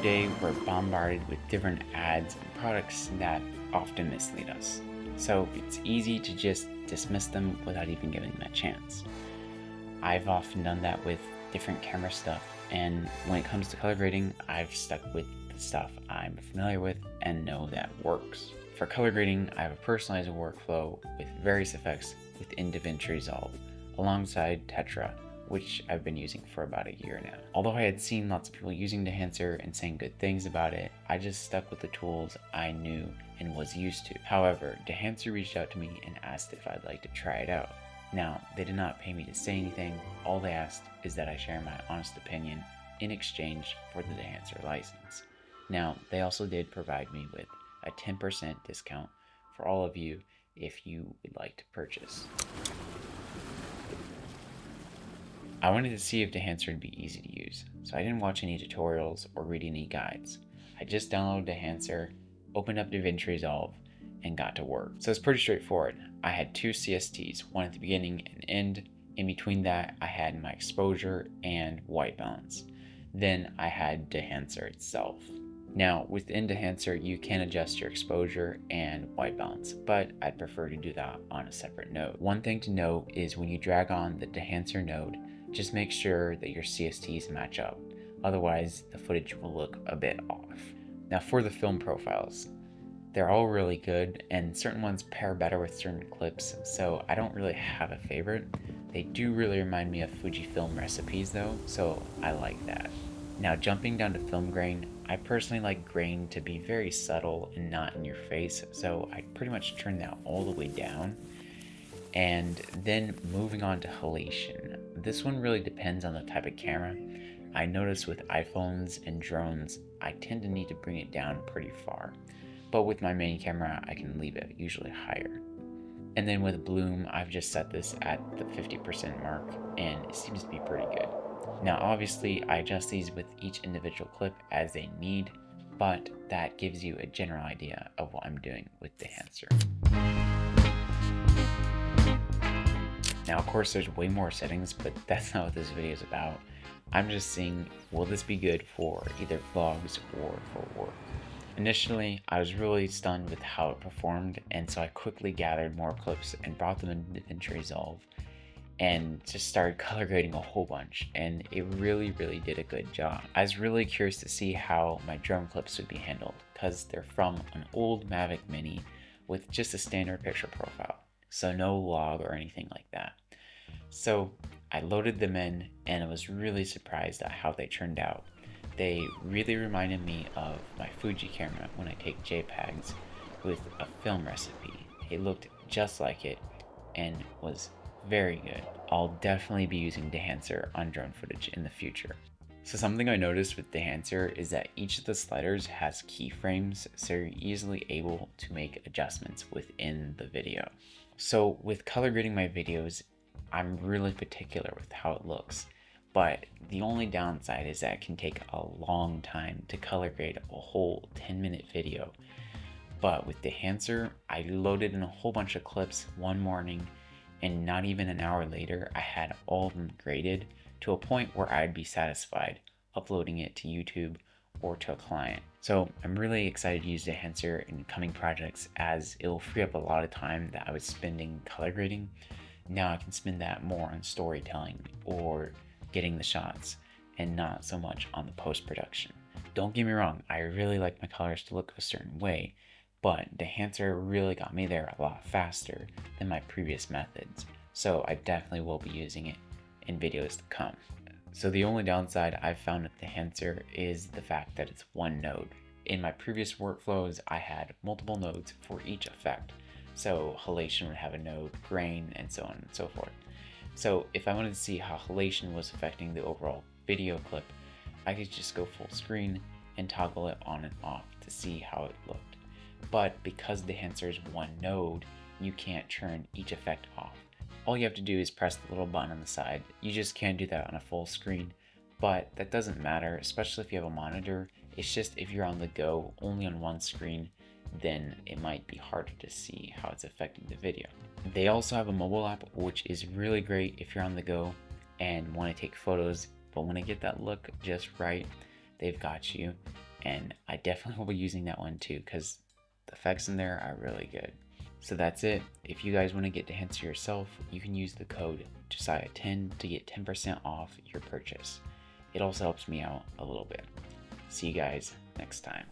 day we're bombarded with different ads and products that often mislead us. So it's easy to just dismiss them without even giving them a chance. I've often done that with different camera stuff, and when it comes to color grading, I've stuck with the stuff I'm familiar with and know that works. For color grading, I have a personalized workflow with various effects within DaVinci Resolve, alongside Tetra, which I've been using for about a year now. Although I had seen lots of people using Dehancer and saying good things about it, I just stuck with the tools I knew and was used to. However, Dehancer reached out to me and asked if I'd like to try it out. Now, they did not pay me to say anything. All they asked is that I share my honest opinion in exchange for the Dehancer license. Now, they also did provide me with a 10% discount for all of you if you would like to purchase. I wanted to see if Dehancer would be easy to use, so I didn't watch any tutorials or read any guides. I just downloaded Dehancer, opened up DaVinci Resolve, and got to work. So it's pretty straightforward. I had two CSTs, one at the beginning and end. In between that, I had my exposure and white balance. Then I had Dehancer itself. Now, within Dehancer, you can adjust your exposure and white balance, but I'd prefer to do that on a separate node. One thing to note is when you drag on the Dehancer node, just make sure that your CSTs match up. Otherwise, the footage will look a bit off. Now, for the film profiles, they're all really good, and certain ones pair better with certain clips, so I don't really have a favorite. They do really remind me of Fujifilm recipes though, so I like that. Now, jumping down to film grain, I personally like grain to be very subtle and not in your face, so I pretty much turn that all the way down. And then moving on to halation. This one really depends on the type of camera. I notice with iPhones and drones, I tend to need to bring it down pretty far. But with my main camera, I can leave it usually higher. And then with bloom, I've just set this at the 50% mark, and it seems to be pretty good. Now obviously, I adjust these with each individual clip as they need, but that gives you a general idea of what I'm doing with Dehancer. Now of course there's way more settings, but that's not what this video is about. I'm just seeing, will this be good for either vlogs or for work? Initially, I was really stunned with how it performed, and so I quickly gathered more clips and brought them into DaVinci Resolve and just started color grading a whole bunch, and it really did a good job. I was really curious to see how my drone clips would be handled, because they're from an old Mavic Mini with just a standard picture profile, so no log or anything like that. So I loaded them in, and I was really surprised at how they turned out. They really reminded me of my Fuji camera when I take JPEGs with a film recipe. It looked just like it and was very good. I'll definitely be using Dehancer on drone footage in the future. So something I noticed with Dehancer is that each of the sliders has keyframes, so you're easily able to make adjustments within the video. So with color grading my videos, I'm really particular with how it looks. But the only downside is that it can take a long time to color grade a whole 10-minute video. But with Dehancer, I loaded in a whole bunch of clips one morning, and not even an hour later, I had all of them graded to a point where I'd be satisfied uploading it to YouTube or to a client. So I'm really excited to use Dehancer in coming projects, as it will free up a lot of time that I was spending color grading. Now I can spend that more on storytelling or getting the shots, and not so much on the post-production. Don't get me wrong, I really like my colors to look a certain way, but Dehancer really got me there a lot faster than my previous methods, so I definitely will be using it in videos to come. So the only downside I've found with Dehancer is the fact that it's one node. In my previous workflows, I had multiple nodes for each effect, so halation would have a node, grain, and so on and so forth. So if I wanted to see how halation was affecting the overall video clip, I could just go full screen and toggle it on and off to see how it looked. But because Dehancer is one node, you can't turn each effect off. All you have to do is press the little button on the side. You just can't do that on a full screen, but that doesn't matter, especially if you have a monitor. It's just if you're on the go only on one screen, then it might be harder to see how it's affecting the video. They also have a mobile app, which is really great if you're on the go and want to take photos, but want to get that look just right, they've got you. and I definitely will be using that one too because the effects in there are really good. So that's it. If you guys want to get Dehancer yourself, you can use the code Josiah10 to get 10% off your purchase. It also helps me out a little bit. See you guys next time.